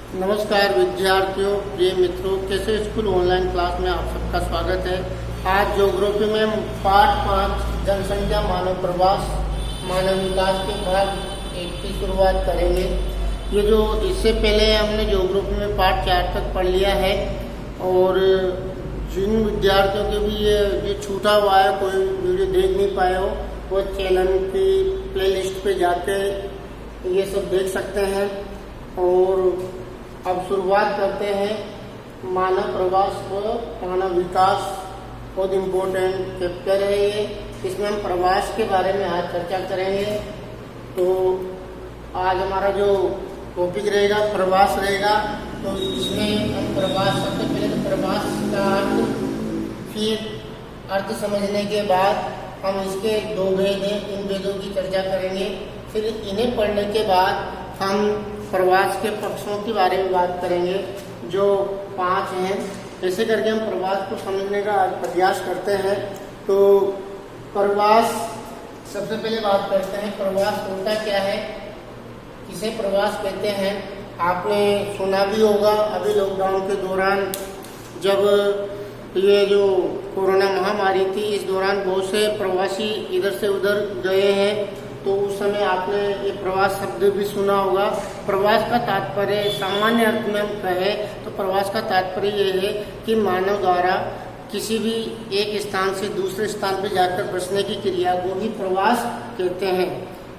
नमस्कार विद्यार्थियों, प्रिय मित्रों, कैसे स्कूल ऑनलाइन क्लास में आप सबका स्वागत है। आज ज्योग्राफी में पाठ 5 जनसंख्या मानव प्रवास मानव विकास के भाग 1 की शुरुआत करेंगे। ये जो इससे पहले हमने ज्योग्राफी में पाठ 4 तक पढ़ लिया है और जिन विद्यार्थियों के भी ये छूटा हुआ है, कोई वीडियो देख नहीं पाए हो, वो चैनल की प्लेलिस्ट पे जाके ये सब देख सकते हैं। और अब शुरुआत करते हैं। मानव प्रवास व मानव विकास बहुत इम्पोर्टेंट चैप्टर है ये। इसमें हम प्रवास के बारे में आज चर्चा करेंगे। तो आज हमारा जो टॉपिक रहेगा प्रवास रहेगा। तो इसमें हम प्रवास, सबसे पहले तो प्रवास का अर्थ, फिर अर्थ समझने के बाद हम इसके 2 भेद हैं, इन भेदों की चर्चा करेंगे। फिर इन्हें पढ़ने के बाद हम प्रवास के पक्षों के बारे में बात करेंगे, जो 5 हैं। ऐसे करके हम प्रवास को समझने का प्रयास करते हैं। तो प्रवास, सबसे पहले बात करते हैं प्रवास होता क्या है, किसे प्रवास कहते हैं। आपने सुना भी होगा, अभी लॉकडाउन के दौरान जब ये जो कोरोना महामारी थी, इस दौरान बहुत से प्रवासी इधर से उधर गए हैं। तो उस समय आपने ये प्रवास शब्द भी सुना होगा। प्रवास का तात्पर्य सामान्य अर्थ में हम कहें तो प्रवास का तात्पर्य ये है कि मानव द्वारा किसी भी एक स्थान से दूसरे स्थान पर जाकर बसने की क्रिया को ही प्रवास कहते हैं।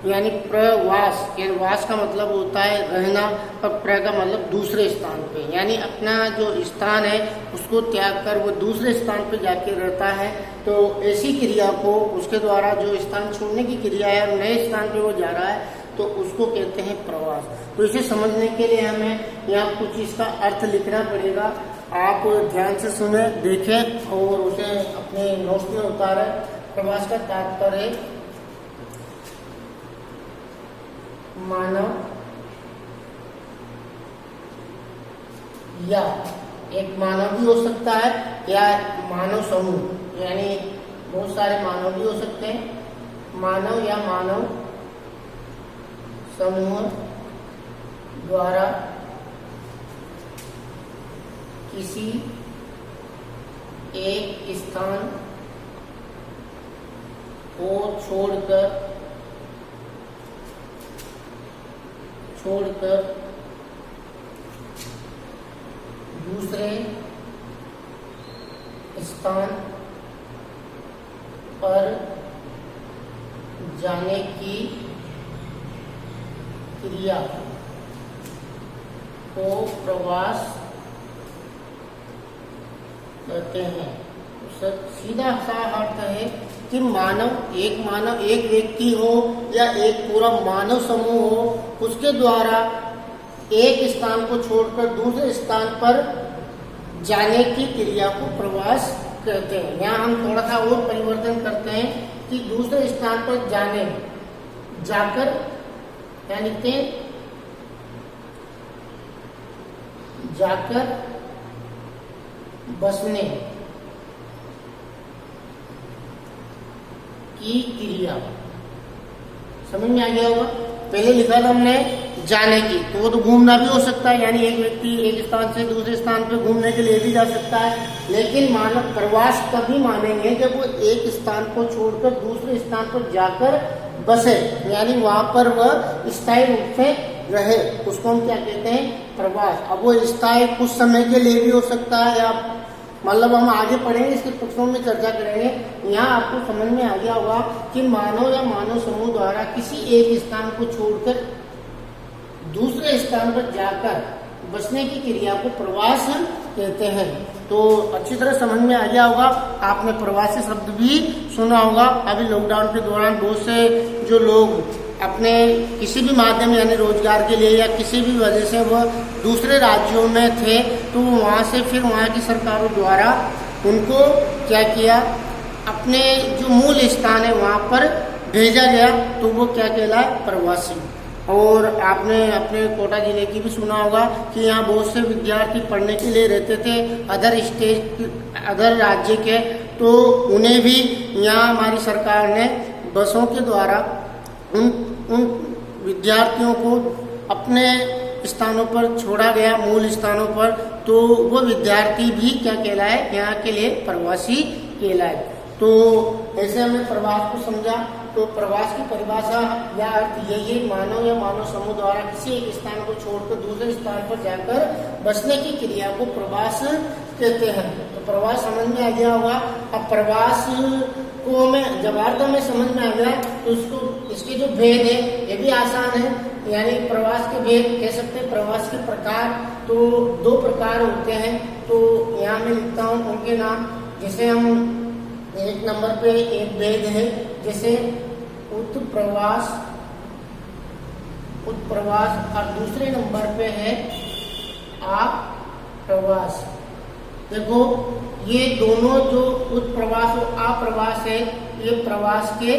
यानी प्रवास, वास का मतलब होता है रहना, और प्र का मतलब दूसरे स्थान पे, यानी अपना जो स्थान है उसको त्याग कर वो दूसरे स्थान पे जाके रहता है। तो ऐसी क्रिया को, उसके द्वारा जो स्थान छोड़ने की क्रिया है और नए स्थान पे वो जा रहा है, तो उसको कहते हैं प्रवास। तो इसे समझने के लिए हमें यहाँ कुछ इसका अर्थ लिखना पड़ेगा। आप ध्यान से सुने, देखें और उसे अपने नोट्स में उतारें। प्रवास का तात्पर्य मानव या एक मानव भी हो सकता है या मानव समूह, यानी बहुत सारे मानव भी हो सकते हैं। मानव या मानव समूह द्वारा किसी एक स्थान को छोड़कर दूसरे स्थान पर जाने की क्रिया को प्रवास कहते हैं। सीधा सा अर्थ है कि मानव एक व्यक्ति हो या एक पूरा मानव समूह हो, उसके द्वारा एक स्थान को छोड़कर दूसरे स्थान पर जाने की क्रिया को प्रवास कहते हैं। यहाँ हम थोड़ा सा और परिवर्तन करते हैं कि दूसरे स्थान पर जाकर यानी कि जाकर बसने की क्रिया। समझ में आ गया होगा। पहले लिखा था हमने जाने की, तो वो तो घूमना भी हो सकता है, यानी एक व्यक्ति एक स्थान से दूसरे स्थान पे घूमने के लिए भी जा सकता है। लेकिन मानव प्रवास तभी मानेंगे जब वो एक स्थान को छोड़कर दूसरे स्थान पर जाकर बसे, यानी वहां पर वह स्थायी रूप से रहे, उसको हम क्या कहते हैं, प्रवास। अब वो स्थायी कुछ समय के लिए भी हो सकता है, या मतलब हम आगे पढ़ेंगे, इसके पक्षों में चर्चा करेंगे। यहाँ आपको समझ में आ गया होगा कि मानव या मानव समूह द्वारा किसी एक स्थान को छोड़कर दूसरे स्थान पर जाकर बसने की क्रिया को प्रवास कहते हैं। तो अच्छी तरह समझ में आ गया होगा। आपने प्रवासी शब्द भी सुना होगा। अभी लॉकडाउन के दौरान बहुत से जो लोग अपने किसी भी माध्यम यानी रोजगार के लिए या किसी भी वजह से वह दूसरे राज्यों में थे, तो वहाँ से फिर वहाँ की सरकारों द्वारा उनको क्या किया, अपने जो मूल स्थान है वहाँ पर भेजा गया, तो वो क्या कहलाए, प्रवासी। और आपने अपने कोटा जिले की भी सुना होगा कि यहाँ बहुत से विद्यार्थी पढ़ने के लिए रहते थे अदर राज्य के, तो उन्हें भी यहाँ हमारी सरकार ने बसों के द्वारा उन विद्यार्थियों को अपने स्थानों पर छोड़ा गया, मूल स्थानों पर, तो वो विद्यार्थी भी क्या कहलाए, यहाँ के लिए प्रवासी कहलाए। तो ऐसे हमने प्रवास को समझा। तो प्रवास की परिभाषा या अर्थ यही है, मानव या मानव समूह द्वारा किसी एक स्थान को छोड़कर दूसरे स्थान पर जाकर बसने की क्रिया को प्रवास कहते हैं। तो प्रवास समझ में आ गया होगा। अब प्रवास को हमें जब अर्थ में समझ में आ गया तो उसको इसके जो भेद है ये भी आसान है। यानी प्रवास के भेद कह सकते हैं। प्रवास के प्रकार तो 2 प्रकार होते हैं। तो यहाँ मैं लिखता हूँ उनके नाम। जैसे हम 1 नंबर पे एक भेद है, जैसे उत्प्रवास और दूसरे नंबर पे है आप्रवास। देखो ये दोनों जो उत्प्रवास और आप्रवास है ये प्रवास के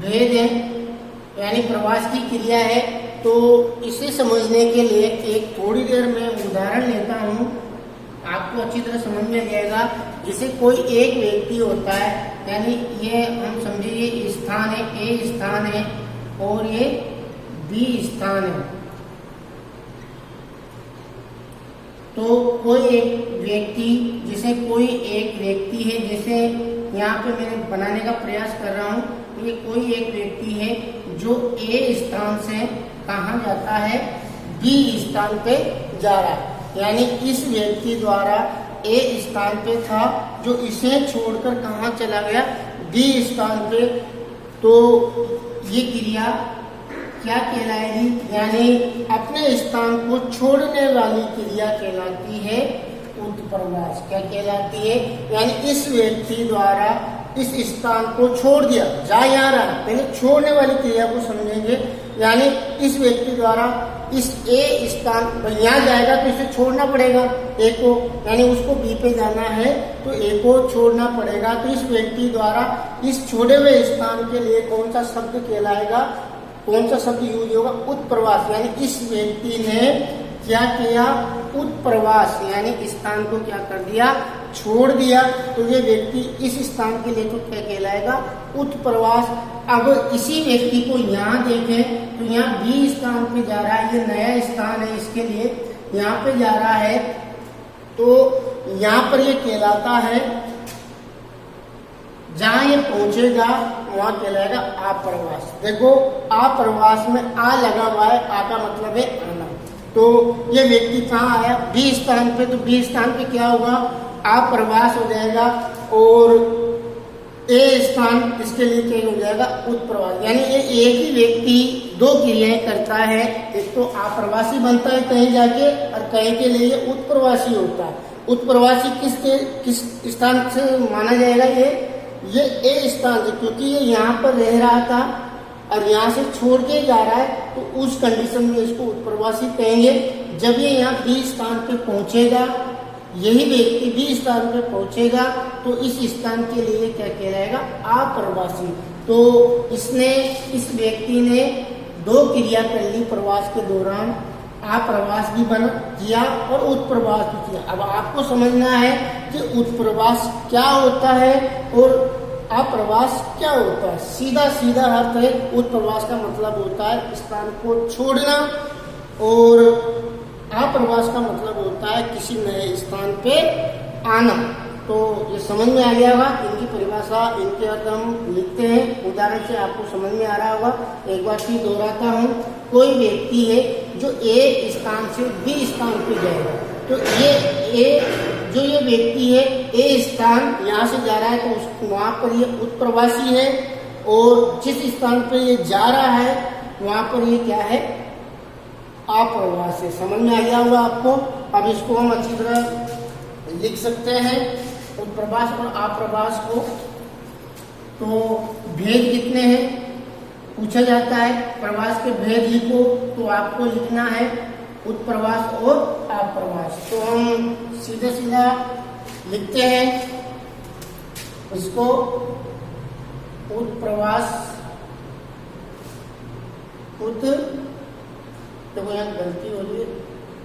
भेद है, यानी प्रवास की क्रिया है। तो इसे समझने के लिए एक थोड़ी देर में उदाहरण लेता हूँ, आपको अच्छी तरह समझ में आ जाएगा। जैसे कोई एक व्यक्ति होता है, यानी ये हम समझिए ये स्थान है, ए स्थान है और ये बी स्थान है। तो कोई एक व्यक्ति, जैसे कोई एक व्यक्ति है, जैसे यहाँ पे मैंने बनाने का प्रयास कर रहा हूँ, ये कोई एक व्यक्ति है जो ए स्थान से कहाँ जाता है, बी स्थान पे जा रहा है। यानी इस व्यक्ति द्वारा ए स्थान पे था जो इसे छोड़कर कहाँ चला गया, बी स्थान पे। तो ये क्रिया क्या कहलाएगी, यानी अपने स्थान को छोड़ने वाली क्रिया कहलाती है उत्प्रवास। क्या कहलाती है, यानी इस व्यक्ति द्वारा इस स्थान को छोड़ दिया, जा यहाँ रहा। पहले छोड़ने वाली क्रिया को समझेंगे। यानी इस व्यक्ति द्वारा इस ए स्थान यहाँ जाएगा तो इसे छोड़ना पड़ेगा ए को, यानी उसको बी पे जाना है तो ए को छोड़ना पड़ेगा। तो इस व्यक्ति द्वारा इस छोड़े हुए स्थान के लिए कौन सा शब्द कहलाएगा, कौन सा शब्द यूज होगा, उत्प्रवास। यानी इस व्यक्ति ने क्या किया, उत्प्रवास, यानी स्थान को क्या कर दिया, छोड़ दिया। तो ये व्यक्ति इस स्थान के लिए तो क्या कहलाएगा, उत्प्रवास। अब इसी व्यक्ति को यहाँ देखें तो यहाँ बी स्थान पे जा रहा है, ये नया स्थान है इसके लिए, यहाँ पे जा रहा है। तो यहाँ पर ये कहलाता है, जहां ये पहुंचेगा वहां कहलाएगा आप्रवास। देखो आप्रवास में आ लगा हुआ है, आ का मतलब है आना। तो ये व्यक्ति कहाँ आया, बी स्थान पे। तो बी स्थान पे क्या होगा, आप्रवास हो जाएगा। और ए स्थान इसके लिए क्या हो जाएगा, उत्प्रवास। यानी ये एक ही व्यक्ति 2 क्रियाएं करता है, एक तो आप्रवासी बनता है कहीं जाके और कहीं के लिए उत्प्रवासी होता है। उत्प्रवासी किस स्थान से माना जाएगा, ये ए स्थान से, क्योंकि ये यहाँ पर रह रहा था और यहाँ से छोड़ के जा रहा है, तो उस कंडीशन में इसको उत्प्रवासी कहेंगे। जब ये यहाँ बी स्थान पे पहुंचेगा, यही व्यक्ति बी स्थान पे पहुंचेगा, तो इस स्थान के लिए क्या कहलाएगा, आप्रवासी। तो इस व्यक्ति ने 2 क्रिया कर ली प्रवास के दौरान, आप्रवास भी किया और उत्प्रवास भी किया। अब आपको समझना है कि उत्प्रवास क्या होता है और आप्रवास क्या होता है। सीधा सीधा अर्थ है, उत्प्रवास का मतलब होता है स्थान को छोड़ना और आप्रवास का मतलब होता है किसी नए स्थान पे आना। तो ये समझ में आ गया होगा। इनकी परिभाषा, इनके अर्थ हम लिखते हैं, उदाहरण से आपको समझ में आ रहा होगा। एक बार फिर दोहराता हूँ, कोई व्यक्ति है जो ए स्थान से बी स्थान पे जाएगा, तो ये व्यक्ति है ए स्थान यहाँ से जा रहा है तो वहाँ पर ये उत्प्रवासी है, और जिस स्थान पर ये जा रहा है वहाँ पर ये क्या है, आप्रवास है। समझ में आ गया होगा आपको। अब इसको हम अच्छी तरह लिख सकते हैं, उत्प्रवास और आप्रवास को। तो भेद कितने हैं पूछा जाता है, प्रवास के भेद लिखो, तो आपको लिखना है उत्प्रवास और आप्रवास। तो हम सीधा सीधा लिखते हैं इसको, उत्प्रवास, देखो यहाँ गलती हो रही है,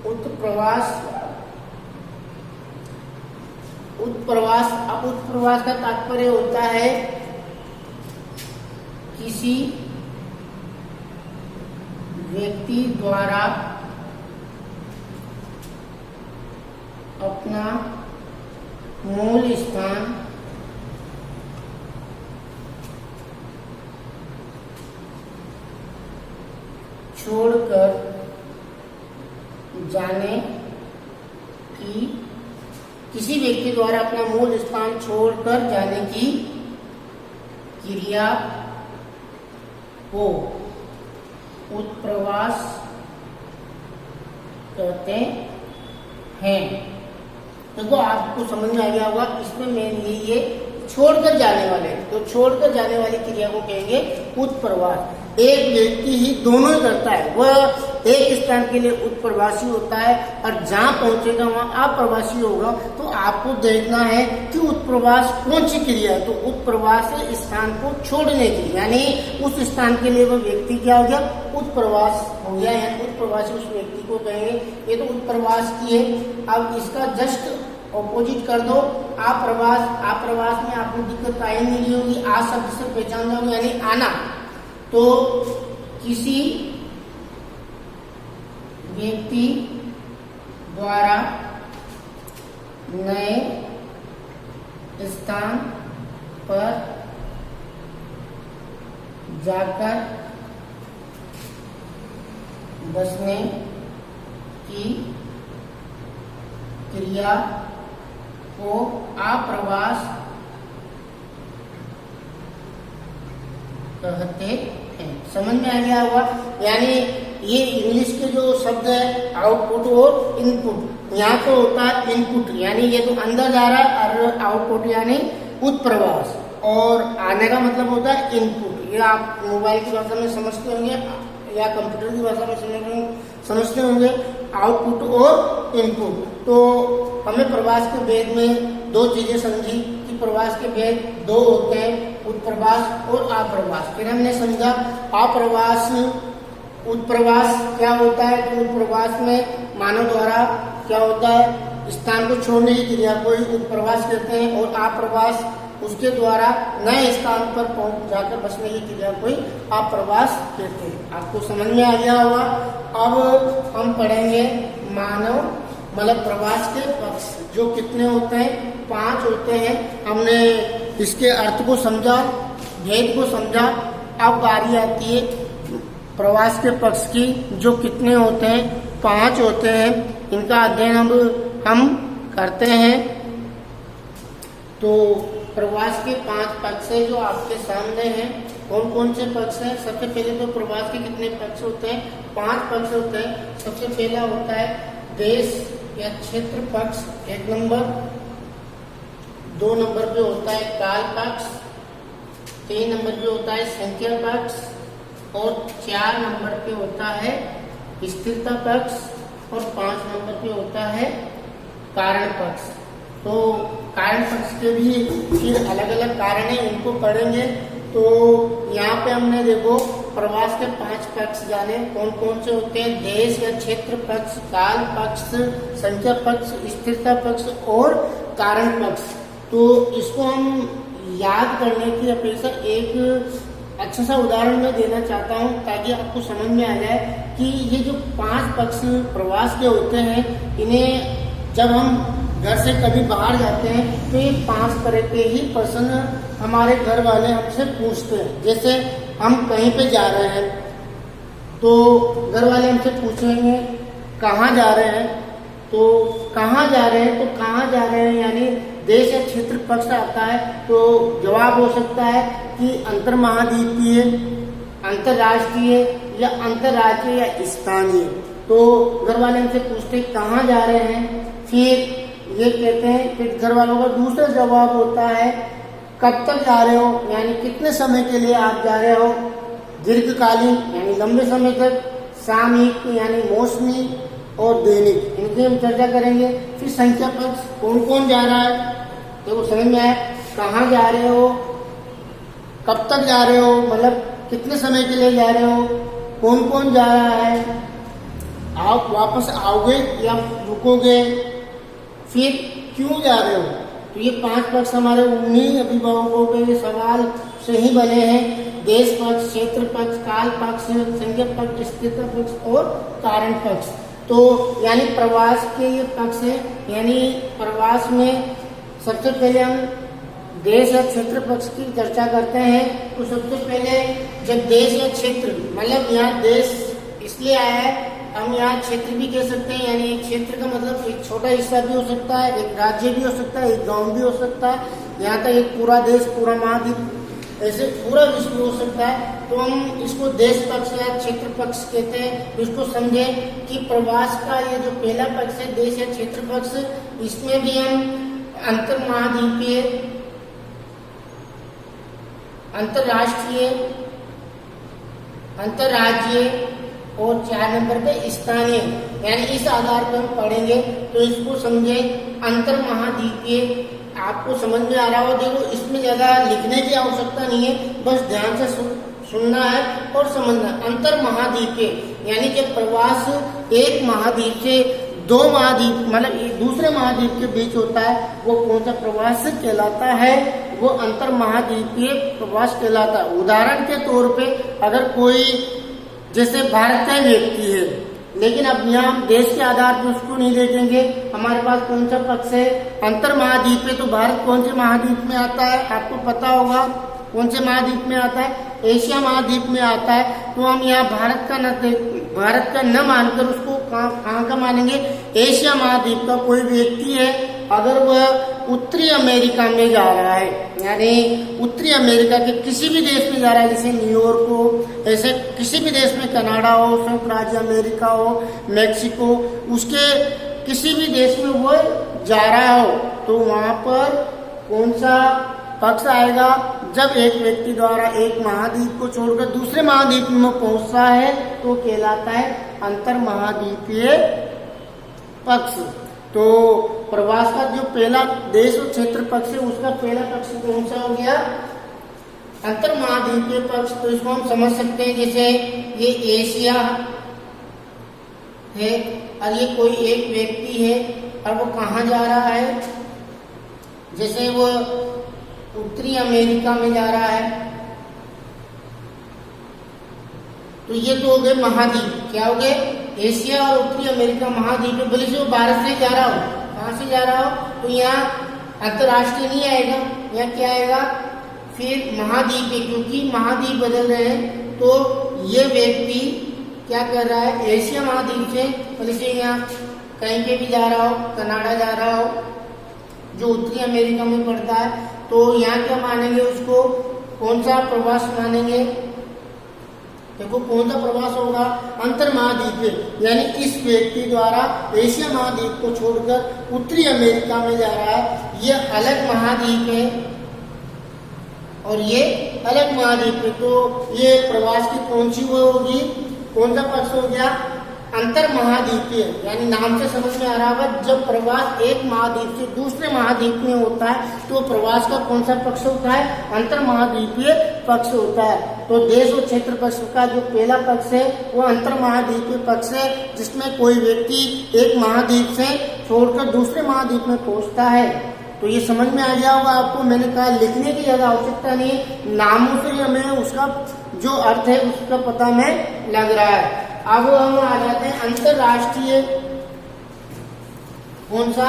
उत्प्रवास। अब उत्प्रवास का तात्पर्य होता है किसी व्यक्ति द्वारा अपना मूल स्थान छोड़कर जाने की, किसी व्यक्ति द्वारा अपना मूल स्थान छोड़कर जाने की क्रिया को उत्प्रवास कहते हैं। देखो आपको समझ में आ गया होगा, इसमें मेनली ये छोड़कर जाने वाले, तो छोड़कर जाने वाली क्रिया को कहेंगे उत्प्रवास। एक व्यक्ति ही दोनों ही करता है, वह एक स्थान के लिए उत्प्रवासी होता है और जहां पहुंचेगा वहां अप्रवासी होगा। तो आपको देखना है कि उत्प्रवास कौन सी क्रिया है, तो उत्प्रवास है स्थान को छोड़ने की, यानी उस स्थान के लिए वह व्यक्ति क्या हो गया, उत्प्रवास हो गया, यानी उत्प्रवासी उस व्यक्ति को कहेंगे। ये तो उत्प्रवास की है। अब इसका जस्ट ऑपोजिट कर दो, अप्रवास। अप्रवास में आपको दिक्कत आई नहीं होगी, आ शब्द से पहचान जाओगे, यानी आना। तो किसी व्यक्ति द्वारा नए स्थान पर जाकर बसने की क्रिया को अप्रवास कहते हैं। समझ में आ गया होगा। यानी ये इंग्लिश के जो शब्द है आउटपुट और इनपुट, यहाँ तो होता है इनपुट, यानी ये तो अंदर जा रहा है, और आउटपुट यानी उत्प्रवास, और आने का मतलब होता है इनपुट। ये आप मोबाइल की भाषा में समझते होंगे या कंप्यूटर की भाषा में समझते होंगे, आउटपुट और इनपुट। तो हमें प्रवास के भेद में दो चीजें समझी कि प्रवास के भेद दो होते हैं, उत्प्रवास और अप्रवास। फिर हमने समझा अप्रवास, उत्प्रवास क्या होता है, तो उत्प्रवास में मानव द्वारा क्या होता है, स्थान को छोड़ने की क्रिया को ही उत्प्रवास कहते हैं, और अप्रवास उसके द्वारा नए स्थान पर पहुंच जाकर बसने की क्रिया को ही अप्रवास कहते हैं। आपको समझ में आ गया होगा। अब हम पढ़ेंगे मानव मतलब प्रवास के पक्ष, जो कितने होते हैं, 5 होते हैं। हमने इसके अर्थ को समझा, भेद को समझा। अब बारी आती है प्रवास के पक्ष की, जो कितने होते हैं, 5 होते हैं। इनका अध्ययन हम करते हैं। तो प्रवास के 5 पक्ष है जो आपके सामने हैं। कौन कौन से पक्ष हैं? सबसे पहले तो प्रवास के कितने पक्ष होते हैं, 5 पक्ष होते हैं। सबसे पहला होता है देश या क्षेत्र पक्ष, 1 नंबर। 2 नंबर पे होता है काल पक्ष, 3 नंबर पे होता है संख्या पक्ष, और 4 नंबर पे होता है स्थिरता पक्ष, और 5 नंबर पे होता है कारण पक्ष। तो कारण पक्ष के भी फिर अलग अलग कारण है, इनको पढ़ेंगे। तो यहाँ पे हमने देखो प्रवास के 5 पक्ष जाने कौन कौन से होते हैं, देश या क्षेत्र पक्ष, काल पक्ष, संख्या पक्ष, स्थिरता पक्ष और कारण पक्ष। तो इसको हम याद करने की अपेक्षा एक अच्छा सा उदाहरण मैं देना चाहता हूँ, ताकि आपको समझ में आ जाए कि ये जो 5 पक्ष प्रवास के होते हैं, इन्हें जब हम घर से कभी बाहर जाते हैं तो ये 5 तरह के ही प्रश्न हमारे घर वाले हमसे पूछते हैं। जैसे हम कहीं पे जा रहे हैं तो घर वाले हमसे पूछेंगे कहाँ जा रहे हैं, तो कहाँ जा रहे हैं, तो कहाँ जा रहे हैं यानी देश या क्षेत्र पक्ष आता है। तो जवाब हो सकता है कि अंतर महाद्वीपीय, अंतरराष्ट्रीय या अंतरराज्यीय या स्थानीय। तो घर वाले हमसे पूछते कहाँ जा रहे हैं, फिर ये कहते हैं, फिर घर वालों का दूसरा जवाब होता है कब तक जा रहे हो, यानी कितने समय के लिए आप जा रहे हो, दीर्घकालीन यानी लंबे समय तक, सामयिक यानी मौसमी और दैनिक, इनकी हम चर्चा करेंगे। फिर संख्या पक्ष, कौन कौन जा रहा है, देखो समझ में आया, कहाँ जा रहे हो, कब तक जा रहे हो, मतलब कितने समय के लिए जा रहे हो, कौन कौन जा रहा है, आप वापस आओगे या रुकोगे, फिर क्यों जा रहे हो। तो ये 5 पक्ष हमारे उन्हीं अभिभावकों के सवाल से ही बने हैं। देश पक्ष, क्षेत्र पक्ष, काल पक्ष, संज्ञा पक्ष, स्थिति पक्ष और कारण पक्ष। तो यानी प्रवास के ये पक्ष है। यानी प्रवास में सबसे पहले हम देश या क्षेत्र पक्ष की चर्चा करते हैं। तो सबसे पहले जब देश या क्षेत्र, मतलब यहाँ देश इसलिए आया है, हम यहाँ क्षेत्र भी कह सकते हैं। यानी एक क्षेत्र का मतलब एक छोटा हिस्सा भी हो सकता है, एक राज्य भी हो सकता है, एक गांव भी हो सकता है, यहाँ तक एक पूरा देश, पूरा महाद्वीप, ऐसे पूरा विश्व हो सकता है। तो हम इसको देश पक्ष या क्षेत्र पक्ष कहते हैं। तो इसको समझें कि प्रवास का ये जो पहला पक्ष है, देश या क्षेत्र पक्ष, इसमें भी हम अंतर महाद्वीपीय, अंतरराष्ट्रीय, अंतरराज्यीय और 4 नंबर पे स्थानीय, यानी इस आधार पर हम पढ़ेंगे। तो इसको समझे अंतर महाद्वीपीय। आपको समझ में आ रहा हो, देखो इसमें ज्यादा लिखने की आवश्यकता नहीं है, बस ध्यान से सुनना है और समझना। अंतर महाद्वीपीय यानी कि प्रवास एक महाद्वीप से 2 महाद्वीप, मतलब एक दूसरे महाद्वीप के बीच होता है, वो कौन सा प्रवास कहलाता है? वो अंतर महाद्वीपीय प्रवास कहलाता है। उदाहरण के तौर पे अगर कोई जैसे भारत का व्यक्ति है, लेकिन अब यहाँ हम देश के आधार पर उसको नहीं देखेंगे, हमारे पास कौन सा पक्ष है? अंतर महाद्वीप है। तो भारत कौन से महाद्वीप में आता है? आपको पता होगा कौन से महाद्वीप में आता है? एशिया महाद्वीप में आता है। तो हम यहाँ भारत का न मानकर उसको कहाँ का मानेंगे? एशिया महाद्वीप का। कोई व्यक्ति है, अगर वह उत्तरी अमेरिका में जा रहा है, यानी उत्तरी अमेरिका के किसी भी देश में जा रहा है, जैसे न्यूयॉर्क हो, ऐसे किसी भी देश में, कनाडा हो, संयुक्त राज्य अमेरिका हो, मैक्सिको, उसके किसी भी देश में वो जा रहा हो, तो वहां पर कौन सा पक्ष आएगा? जब एक व्यक्ति द्वारा एक महाद्वीप को छोड़कर दूसरे महाद्वीप में पहुंचता है तो कहलाता है अंतर महाद्वीपीय पक्ष। तो प्रवास का जो पहला देश और क्षेत्र पक्ष है, उसका पहला पक्ष कौन सा हो गया? अंतर महाद्वीपीय पक्ष। तो इसको हम समझ सकते हैं, जैसे ये एशिया है और ये कोई एक व्यक्ति है और वो कहाँ जा रहा है? जैसे वो उत्तरी अमेरिका में जा रहा है, तो ये तो हो गए महाद्वीप। क्या हो गए? एशिया और उत्तरी अमेरिका महाद्वीप है। भले से वो भारत से जा रहा हो, कहाँ से जा रहा हो, तो यहाँ अंतरराष्ट्रीय नहीं आएगा, यहाँ क्या आएगा? फिर महाद्वीप है, क्योंकि महाद्वीप बदल रहे हैं। तो ये व्यक्ति क्या कर रहा है? एशिया महाद्वीप से भले से यहाँ कहीं पे भी जा रहा हो, कनाडा जा रहा हो, जो उत्तरी अमेरिका में पड़ता है, तो यहाँ क्या मानेंगे उसको? कौन सा प्रवास मानेंगे? देखो कौन सा प्रवास होगा? अंतर महाद्वीपीय। यानी इस व्यक्ति द्वारा एशिया महाद्वीप को छोड़कर उत्तरी अमेरिका में जा रहा है, ये अलग महाद्वीप है और ये अलग महाद्वीप है। तो ये प्रवास की कौन सी वो होगी? कौन सा पक्ष हो गया? अंतर महाद्वीपीय। यानी नाम से समझ में आ रहा होगा, जब प्रवास एक महाद्वीप से दूसरे महाद्वीप में होता है तो प्रवास का कौन सा पक्ष होता है? अंतर महाद्वीपीय पक्ष होता है। तो देश और क्षेत्र पक्ष का जो पहला पक्ष है वो अंतर महाद्वीपीय पक्ष है, जिसमें कोई व्यक्ति एक महाद्वीप से छोड़कर दूसरे महाद्वीप में पहुंचता है। तो ये समझ में आ गया होगा आपको। मैंने कहा लिखने की ज्यादा आवश्यकता नहीं है, नामों से हमें उसका जो अर्थ है उसका पता हमें लग रहा है। अब हम आ जाते हैं अंतरराष्ट्रीय। कौन सा?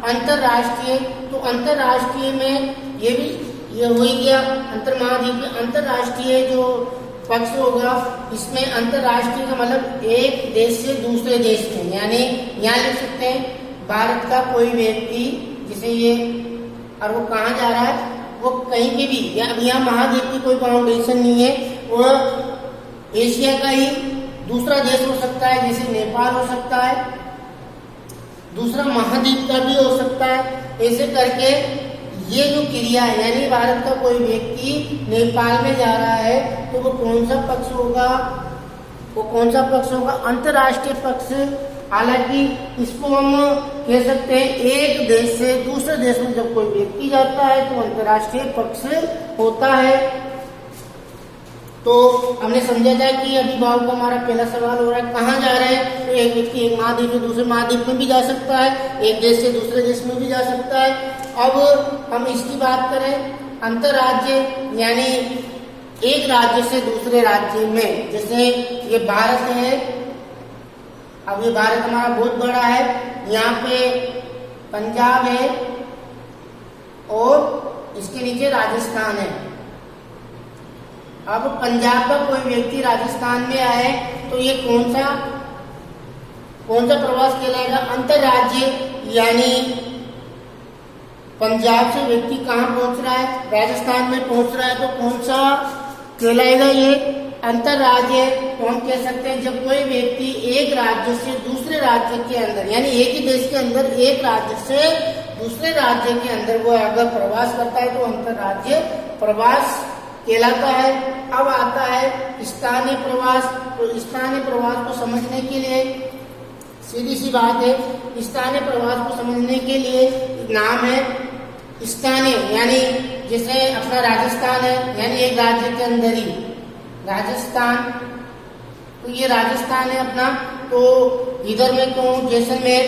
अंतरराष्ट्रीय। तो अंतरराष्ट्रीय में ये हो ही गया अंतर महाद्वीपीय। अंतरराष्ट्रीय जो पक्ष होगा, इसमें अंतरराष्ट्रीय का मतलब एक देश से दूसरे देश में, यानी यहाँ लिख सकते हैं भारत का कोई व्यक्ति, जैसे ये, और वो कहाँ जा रहा है? वो कहीं पे भी, यहाँ महाद्वीप की कोई बाउंडेशन नहीं है, वो एशिया का ही दूसरा देश हो सकता है, जैसे नेपाल हो सकता है, दूसरा महाद्वीप का भी हो सकता है। ऐसे करके ये जो क्रिया है, यानी भारत का कोई व्यक्ति नेपाल में जा रहा है तो वो कौन सा पक्ष होगा? वो कौन सा पक्ष होगा? अंतरराष्ट्रीय पक्ष। हालांकि इसको हम कह सकते हैं एक देश से दूसरे देश में जब कोई व्यक्ति जाता है तो अंतरराष्ट्रीय पक्ष होता है। तो हमने समझा था कि अभी बाबू का हमारा पहला सवाल हो रहा है कहाँ जा रहे हैं? तो एक व्यक्ति एक महाद्वीप से दूसरे महाद्वीप में भी जा सकता है, एक देश से दूसरे देश में भी जा सकता है। अब हम इसकी बात करें अंतरराज्य, यानी एक राज्य से दूसरे राज्य में, जैसे ये भारत है, अब ये भारत हमारा बहुत बड़ा है, यहाँ पे पंजाब है और इसके नीचे राजस्थान है। अब पंजाब का कोई व्यक्ति राजस्थान में आए तो ये कौन सा प्रवास कहलाएगा? अंतरराज्य। यानी पंजाब से व्यक्ति कहाँ पहुंच रहा है? राजस्थान में पहुंच रहा है, तो कौन सा कहलाएगा? ये अंतरराज्य। तो हम कह सकते हैं जब कोई व्यक्ति एक राज्य से दूसरे राज्य के अंदर, यानी एक ही देश के अंदर एक राज्य से दूसरे राज्य के अंदर वो अगर प्रवास करता है तो अंतरराज्य प्रवास कहलाता है। अब आता है स्थानीय प्रवास। तो स्थानीय प्रवास को समझने के लिए सीधी सी बात है, स्थानीय प्रवास को समझने के लिए नाम है स्थानीय, यानी जैसे अपना राजस्थान है, यानी एक राज्य के अंदर ही राजस्थान, तो ये राजस्थान है अपना। तो इधर में कहूँ जैसलमेर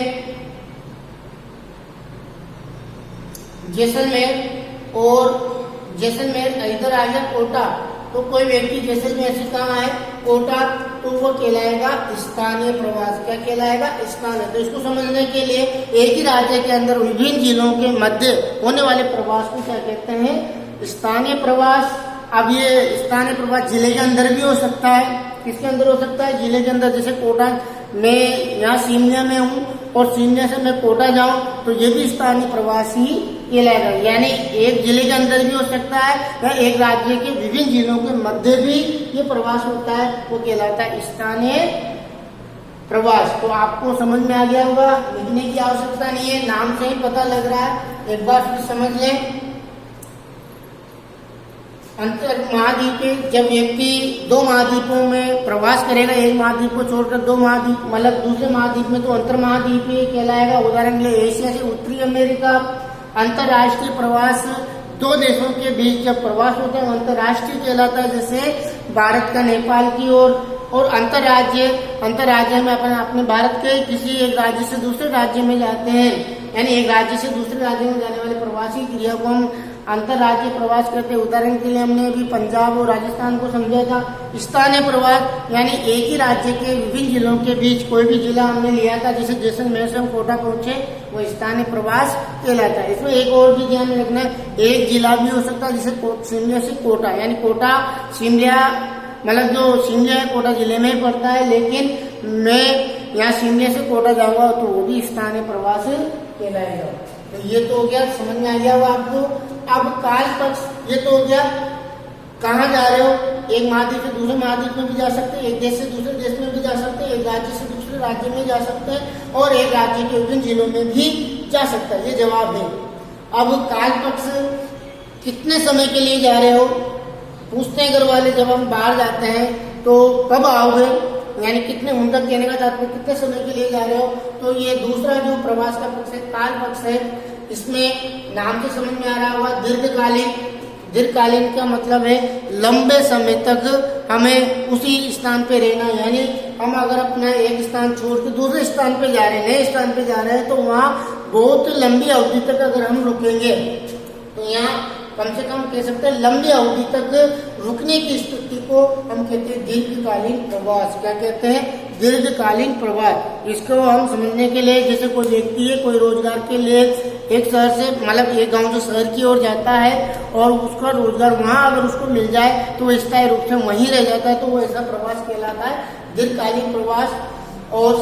और जैसलमेर इधर आ गया कोटा, तो कोई व्यक्ति जैसलमेर से कहाँ है? कोटा, तो वो कहलाएगा स्थानीय प्रवास। क्या कहलाएगा? स्थानीय। तो इसको समझने के लिए एक ही राज्य के अंदर विभिन्न जिलों के मध्य होने वाले प्रवास को क्या कहते हैं? स्थानीय प्रवास। अब ये स्थानीय प्रवास जिले के अंदर भी हो सकता है। किसके अंदर हो सकता है? जिले के अंदर। जैसे कोटा, मैं यहाँ शिमला में हूँ और शिमला से मैं कोटा जाऊँ तो ये भी स्थानीय प्रवास ही कहलाएगा। यानी एक जिले के अंदर भी हो सकता है या एक राज्य के विभिन्न जिलों के मध्य भी ये प्रवास होता है, वो कहलाता है स्थानीय प्रवास। तो आपको समझ में आ गया होगा, लिखने की आवश्यकता नहीं है, नाम से ही पता लग रहा है। एक बार फिर समझ लें। अंतर महाद्वीपीय, जब व्यक्ति दो महाद्वीपों में प्रवास करेगा, एक महाद्वीप को छोड़कर दो महाद्वीप, मतलब दूसरे महाद्वीप में, तो अंतर महाद्वीपीय कहलाएगा। उदाहरण के लिए एशिया से उत्तरी अमेरिका। अंतरराष्ट्रीय प्रवास, दो देशों के बीच जब प्रवास होता है अंतरराष्ट्रीय कहलाता है, जैसे भारत का नेपाल की ओर। और अंतरराज्य में अपने भारत के किसी एक राज्य से दूसरे राज्य में जाते हैं, यानी एक राज्य से दूसरे राज्य में जाने वाले प्रवासी क्रिया को हम अंतरराज्यीय प्रवास करते हैं। उदाहरण के लिए हमने अभी पंजाब और राजस्थान को समझा था। स्थानीय प्रवास यानी एक ही राज्य के विभिन्न जिलों के बीच कोई भी जिला हमने लिया था, जैसे जैसलमेर से हम कोटा पहुंचे, वो स्थानीय प्रवास कहलाता है। इसमें एक और भी ध्यान रखना है, एक जिला भी हो सकता है, जैसे शिमला से कोटा, यानी कोटा शिमला, मतलब जो शिमला है कोटा जिले में ही पड़ता है, लेकिन मैं यहाँ शिमला से कोटा जाऊंगा तो वो भी स्थानीय प्रवास कहलाएगा। तो ये तो हो गया, समझ में आ गया वो आपको। अब काल पक्ष, ये तो हो गया कहाँ जा रहे हो, एक महाद्वीप से दूसरे महाद्वीप में भी जा सकते हैं, एक देश से दूसरे देश में भी जा सकते हैं, एक राज्य से दूसरे राज्य में जा सकते हैं, और एक राज्य के विभिन्न जिलों में भी जा सकता है। ये जवाब है। अब काल पक्ष, कितने समय के लिए जा रहे हो, पूछते हैं घर वाले जब हम बाहर जाते हैं तो कब आओगे, यानी कितने उनका कहने का तात्पर्य कितने समय के लिए जा रहे हो। तो ये दूसरा जो प्रवास का पक्ष है काल पक्ष है, इसमें नाम से समझ में आ रहा होगा दीर्घकालीन। दीर्घकालीन का मतलब है लंबे समय तक हमें उसी स्थान पे रहना, यानी हम अगर अपना एक स्थान छोड़ के दूसरे स्थान पे जा रहे हैं, नए स्थान पे जा रहे हैं, तो वहाँ बहुत लंबी अवधि तक अगर हम रुकेंगे तो यहाँ कम से कम कह सकते हैं लंबी अवधि तक रुकने की स्थिति को हम कहते हैं दीर्घकालीन प्रवास। क्या कहते हैं? दीर्घकालीन प्रवास। इसको हम समझने के लिए, जैसे कोई व्यक्ति है, कोई रोजगार के लिए एक शहर से, मतलब एक गांव से शहर की ओर जाता है और उसका रोजगार वहां अगर उसको मिल जाए तो वो स्थायी रूप से वहीं रह जाता है, तो वो ऐसा प्रवास कहलाता है दीर्घकालीन प्रवास। और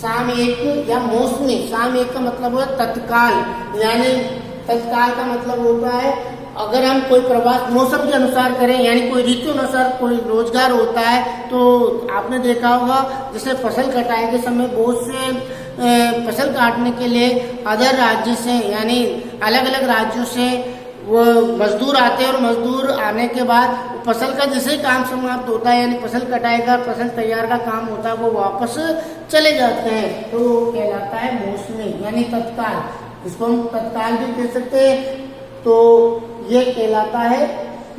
सामयिक या मौसमी। सामयिक का मतलब है तत्काल, यानी तत्काल का मतलब होता है अगर हम कोई प्रवास मौसम के अनुसार करें, यानी कोई ऋतु अनुसार कोई रोजगार होता है, तो आपने देखा होगा जैसे फसल कटाई के समय बहुत से फसल काटने के लिए अदर राज्य से, यानी अलग अलग राज्यों से वो मजदूर आते हैं, और मजदूर आने के बाद फसल का जैसे ही काम समाप्त होता है, यानी फसल कटाई का, फसल तैयार का काम होता है, वो वापस चले जाते हैं, तो वो कहलाता है मौसमी, यानी तत्काल। इसको हम तत्काल भी कह सकते हैं। तो ये कहलाता है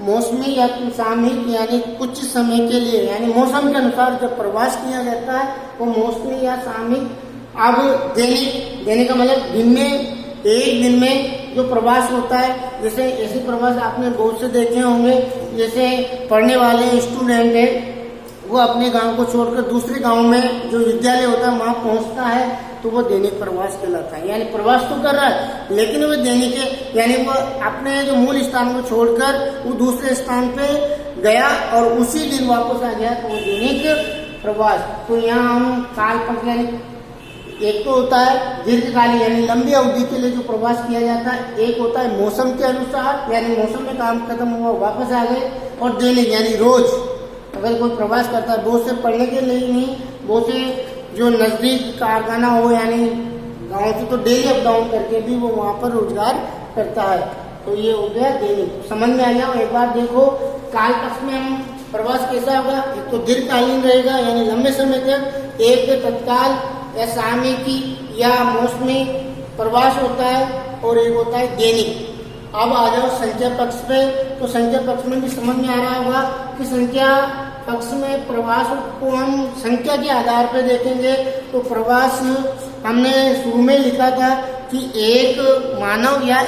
मौसमी या सामयिक, यानी कुछ समय के लिए, यानी मौसम के अनुसार जब प्रवास किया जाता है वो मौसमी या सामयिक। अब दैनिक का मतलब दिन में, एक दिन में जो प्रवास होता है, जैसे ऐसे प्रवास आपने बहुत से देखे होंगे, जैसे पढ़ने वाले स्टूडेंट है वो अपने गांव को छोड़कर दूसरे गांव में जो विद्यालय होता है वहां पहुंचता है, तो वो दैनिक प्रवास कहलाता है। यानी प्रवास तो कर रहा है लेकिन वो दैनिक है, यानी वो अपने जो मूल स्थान को छोड़कर वो दूसरे स्थान पे गया और उसी दिन वापस आ गया, तो वो दैनिक प्रवास। तो यहाँ हम काल पर यानी एक तो होता है दीर्घकालीन यानी लंबी अवधि के लिए जो प्रवास किया जाता है, एक होता है मौसम के अनुसार यानी मौसम में काम खत्म हुआ वापस आ गए, और दैनिक यानी रोज अगर कोई प्रवास करता है, बहुत से पढ़ने के लिए नहीं, बहुत से जो नजदीक कारखाना हो यानी गांव से तो डेली अप डाउन करके भी वो वहां पर रोजगार करता है। तो ये हो गया दैनिक, समझ में आ गया। एक बार देखो काल पक्ष में हम प्रवास कैसा होगा, एक तो दीर्घकालीन रहेगा यानी लंबे समय तक, एक तत्काल या सामयिकी या मौसमी प्रवास होता है, और एक होता है दैनिक। अब आ जाओ संख्या पक्ष पे, तो संख्या पक्ष में भी समझ में आ रहा होगा कि संख्या पक्ष में प्रवास को हम संख्या के आधार पर देखेंगे। तो प्रवास हमने शुरू में लिखा था कि एक मानव या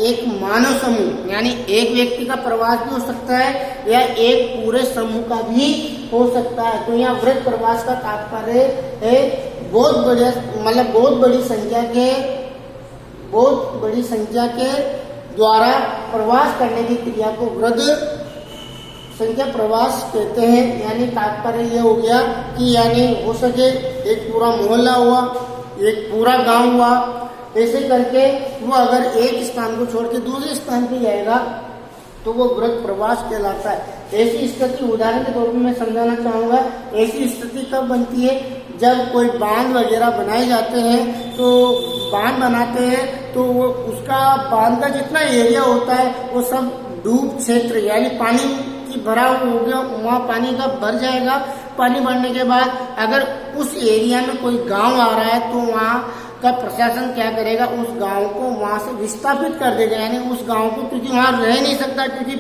एक मानव समूह यानी एक व्यक्ति का प्रवास भी हो सकता है या एक पूरे समूह का भी हो सकता है। तो यहाँ वृहद प्रवास का तात्पर्य है बहुत बड़ी संख्या के द्वारा प्रवास करने की क्रिया को वृहद संख्या प्रवास कहते हैं। यानी तात्पर्य यह हो गया कि यानी हो सके एक पूरा मोहल्ला हुआ, एक पूरा गांव हुआ, ऐसे करके वो अगर एक स्थान को छोड़ के दूसरे स्थान पे जाएगा तो वो वृहद प्रवास कहलाता है। ऐसी स्थिति उदाहरण के तौर पर मैं समझाना चाहूंगा, ऐसी स्थिति कब बनती है जब कोई बांध वगैरह बनाए जाते हैं, तो बांध बनाते हैं तो वो उसका बांध का जितना एरिया होता है वो सब डूब क्षेत्र यानी पानी की भरा हो गया, वहाँ पानी का भर जाएगा। पानी भरने के बाद अगर उस एरिया में कोई गांव आ रहा है तो वहाँ का प्रशासन क्या करेगा, उस गांव को वहां से विस्थापित कर देगा। यानी उस गांव को, क्योंकि वहां रह नहीं सकता, क्योंकि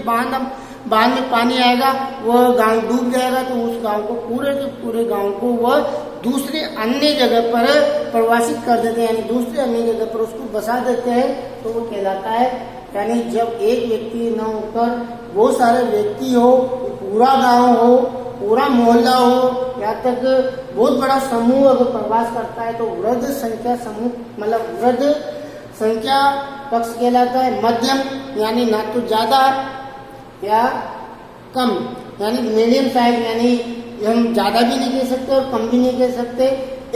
बांध में पानी आएगा वह गांव डूब जाएगा, तो उस गांव को पूरे के पूरे गांव को वह दूसरे अन्य जगह पर प्रवासित कर देते हैं, यानी दूसरे अन्य जगह पर उसको बसा देते हैं। तो वो कहलाता है, यानी जब एक व्यक्ति न होकर बहुत सारे व्यक्ति हो, पूरा गांव हो, पूरा मोहल्ला हो, यहाँ तक बहुत बड़ा समूह अगर प्रवास करता है तो वृहद संख्या समूह मतलब वृहद संख्या पक्ष कहलाता है। मध्यम यानी ना तो ज्यादा या कम यानी मीडियम साइज, यानी हम ज्यादा भी नहीं कह सकते और कम भी नहीं कह सकते,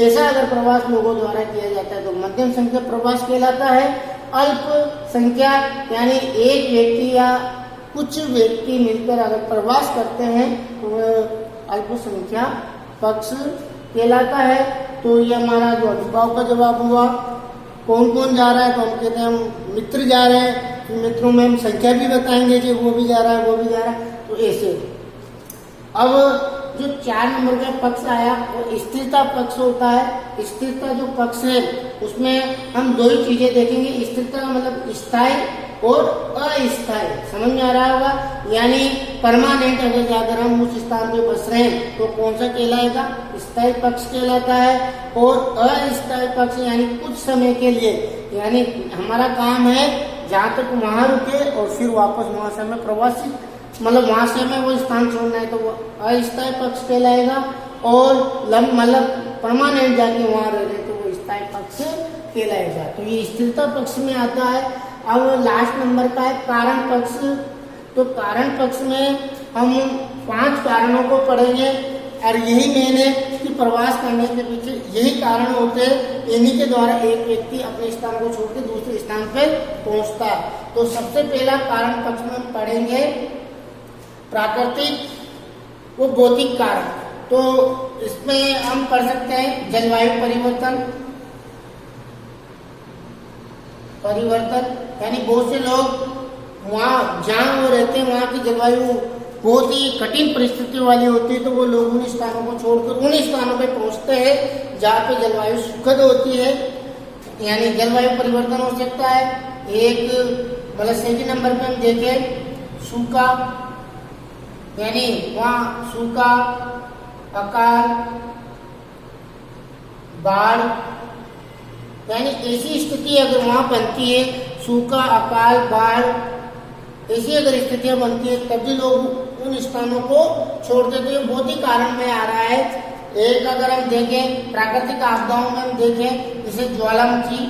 ऐसा अगर प्रवास लोगों द्वारा किया जाता है तो मध्यम संख्या प्रवास कहलाता है। अल्प संख्या यानी एक व्यक्ति या कुछ व्यक्ति मिलकर अगर प्रवास करते हैं तो अल्प संख्या पक्ष कहलाता है। तो ये हमारा जो अभिभाव का जवाब हुआ। कौन कौन जा रहा है, तो हम कहते हैं हम मित्र जा रहे हैं, तो मित्रों में हम संख्या भी बताएंगे कि वो भी जा रहा है, वो भी जा रहा है, तो ऐसे। अब जो 4 नंबर का पक्ष आया वो स्थिरता पक्ष होता है। स्थिरता जो पक्ष है उसमें हम दो ही चीजें देखेंगे, स्थिरता का मतलब स्थायी और अस्थायी, समझ में आ रहा होगा। यानी परमानेंट अगर जाकर हम उस स्थान पे बस रहे हैं तो कौन सा कहलाएगा, स्थायी पक्ष कहलाता है। और अस्थायी पक्ष यानी कुछ समय के लिए, यानी हमारा काम है जहाँ तक वहां रुके और फिर वापस वहां से हमें प्रवासी मतलब वहां से हमें वो स्थान छोड़ना है तो वो अस्थायी पक्ष कहलाएगा। और मतलब परमानेंट जाके वहां रह रहे तो वो स्थायी पक्ष कहलाएगा। तो ये स्थिरता पक्ष में आता है। अब लास्ट नंबर का है कारण पक्ष। तो कारण पक्ष में हम 5 कारणों को पढ़ेंगे और यही मेन है कि प्रवास करने के पीछे यही कारण होते हैं, इन्हीं के द्वारा एक व्यक्ति अपने स्थान को छोड़ के दूसरे स्थान पे पहुंचता है। तो सबसे पहला कारण पक्ष में हम पढ़ेंगे प्राकृतिक व भौतिक कारण। तो इसमें हम पढ़ सकते हैं जलवायु परिवर्तन यानी बहुत से लोग वहाँ जहाँ वो रहते हैं वहाँ की जलवायु बहुत ही कठिन परिस्थितियों वाली होती है, तो वो लोग उन स्थानों को छोड़कर उन स्थानों पे पहुँचते हैं जहाँ पे जलवायु सुखद होती है। यानी जलवायु परिवर्तन हो सकता है। एक मतलब सेकंड नंबर पे हम देखें सूखा, यानी वहाँ सूखा, अकाल, बाढ़, यानी ऐसी स्थिति अगर वहां बनती है सूखा, अकाल, बाढ़, ऐसी अगर स्थितियां बनती है तभी लोग उन स्थानों को छोड़ देते हैं। बहुत ही कारण में आ रहा है। एक अगर हम देखें प्राकृतिक आपदाओं में हम देखें जैसे ज्वालामुखी,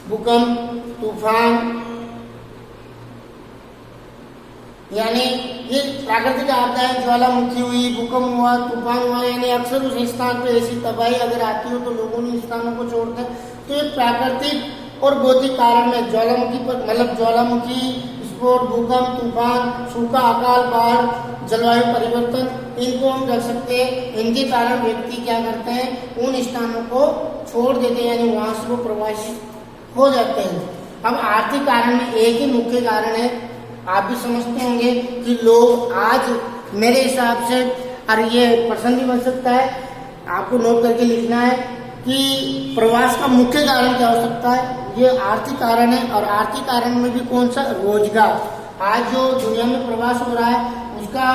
भूकंप, तूफान, यानी ये प्राकृतिक आपदाएं, ज्वालामुखी हुई, भूकंप हुआ, तूफान हुआ, यानी अक्सर उस स्थान पे ऐसी तबाही अगर आती हो तो लोगों ने स्थानों को छोड़ते हैं। तो ये प्राकृतिक और भौतिक कारण में ज्वालामुखी, विस्फोट, भूकंप, तूफान, सूखा, अकाल, बाढ़, जलवायु परिवर्तन, इनको हम रख सकते हैं। इनके कारण व्यक्ति क्या करते हैं, उन स्थानों को छोड़ देते हैं, यानी वहां से वो प्रवासी हो जाते हैं। अब आर्थिक कारण में एक ही मुख्य कारण है, आप भी समझते होंगे कि लोग आज मेरे हिसाब से, और ये प्रश्न भी बन सकता है, आपको नोट करके लिखना है कि प्रवास का मुख्य कारण क्या हो सकता है। ये आर्थिक कारण है, और आर्थिक कारण में भी कौन सा, रोजगार। आज जो दुनिया में प्रवास हो रहा है उसका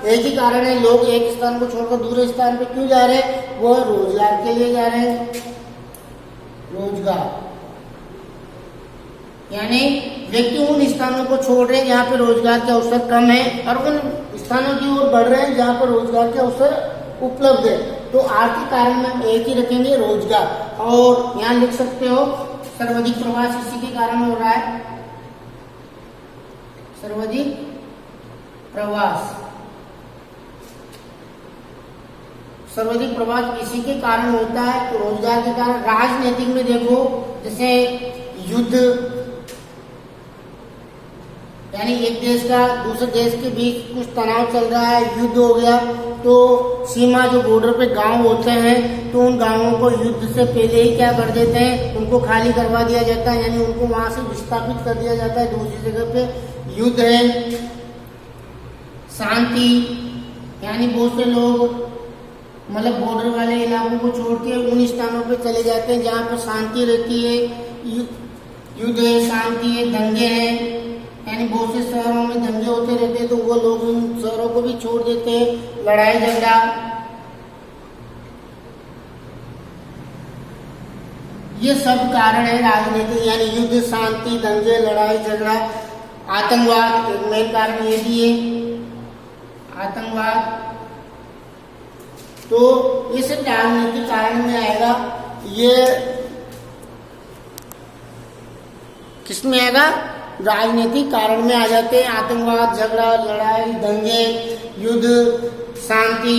एक ही कारण है, लोग एक स्थान को छोड़कर दूसरे स्थान पे क्यों जा रहे हैं, वो रोजगार के लिए जा रहे हैं। रोजगार यानी व्यक्ति उन स्थानों को छोड़ रहे हैं जहाँ पे रोजगार के अवसर कम है, और उन स्थानों की ओर बढ़ रहे हैं जहाँ पर रोजगार के अवसर उपलब्ध है। तो आर्थिक कारण में हम एक ही रखेंगे, रोजगार। और यहाँ लिख सकते हो सर्वाधिक प्रवास इसी के कारण हो रहा है। सर्वाधिक प्रवास इसी के कारण होता है, तो रोजगार के कारण। राजनीतिक में देखो, जैसे युद्ध, यानी एक देश का दूसरे देश के बीच कुछ तनाव चल रहा है, युद्ध हो गया, तो सीमा जो बॉर्डर पे गांव होते हैं तो उन गांवों को युद्ध से पहले ही क्या कर देते हैं, उनको खाली करवा दिया जाता है, यानी उनको वहां से विस्थापित कर दिया जाता है दूसरी जगह पे। युद्ध है। शांति, यानी बहुत से लोग बॉर्डर वाले इलाकों को छोड़ के उन स्थानों पे चले जाते हैं जहाँ पर शांति रहती है। युद्ध है, शांति है, दंगे हैं, यानी बहुत से शहरों में दंगे होते रहते हैं तो वो लोग उन शहरों को भी छोड़ देते हैं। लड़ाई झगड़ा, ये सब कारण है राजनीति, यानी युद्ध, शांति, दंगे, लड़ाई झगड़ा। आतंकवाद एक मेन कारण ये भी है, आतंकवाद। तो ये सब राजनीतिक कारण में आएगा। ये किसमें आएगा, राजनीतिक कारण में आ जाते हैं। आतंकवाद, झगड़ा, लड़ाई, दंगे, युद्ध, शांति,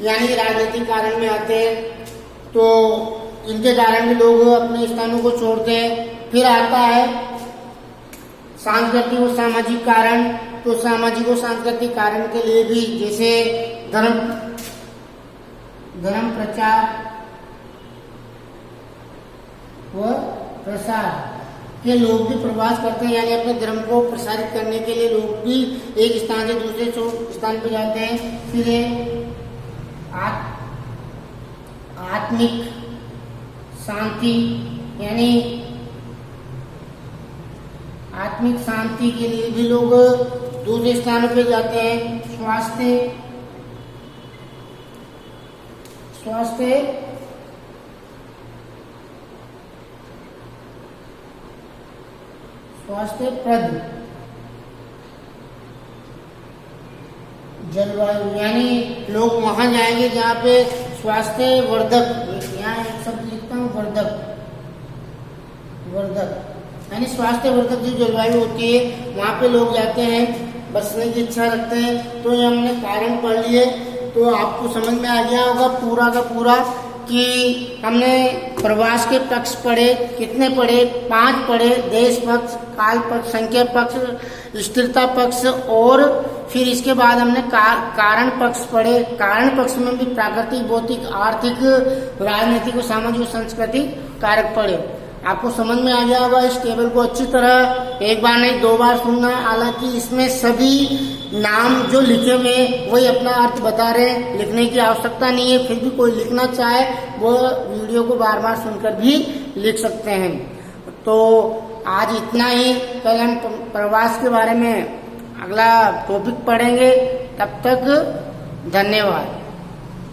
यानी राजनीतिक कारण में आते हैं। तो इनके कारण भी लोग अपने स्थानों को छोड़ते हैं। फिर आता है सांस्कृतिक और सामाजिक कारण। तो सामाजिक और सांस्कृतिक कारण के लिए भी, जैसे धर्म प्रचार व प्रसार के लोग भी प्रवास करते हैं, यानी अपने धर्म को प्रसारित करने के लिए लोग भी एक स्थान से दूसरे स्थान पर जाते हैं। फिर आत्मिक शांति, यानी आत्मिक शांति के लिए भी लोग दूसरे स्थानों पे जाते हैं। स्वास्थ्यप्रद जलवायु, यानी लोग वहां जाएंगे जहाँ पे स्वास्थ्यवर्धक, यहाँ एक शब्द लिखता हूँ, वर्धक, यानी स्वास्थ्यवर्धक जो जलवायु होती है वहाँ पे लोग जाते हैं, बसने की इच्छा रखते हैं। तो ये हमने कारण पढ़ लिए, तो आपको समझ में आ गया होगा पूरा का पूरा कि हमने प्रवास के पक्ष पढ़े। कितने पढ़े? 5 पढ़े। देश पक्ष, काल पक्ष, संख्या पक्ष, स्थिरता पक्ष, और फिर इसके बाद हमने कारण पक्ष पढ़े। कारण पक्ष में भी प्राकृतिक, भौतिक, आर्थिक, राजनीतिक और सामाजिक सांस्कृतिक कारक पढ़े। आपको समझ में आ गया होगा। इस टेबल को अच्छी तरह एक बार नहीं 2 बार सुनना है। हालांकि इसमें सभी नाम जो लिखे हुए वही अपना अर्थ बता रहे हैं, लिखने की आवश्यकता नहीं है। फिर भी कोई लिखना चाहे वो वीडियो को बार बार सुनकर भी लिख सकते हैं। तो आज इतना ही। कल हम प्रवास के बारे में अगला टॉपिक पढ़ेंगे। तब तक धन्यवाद।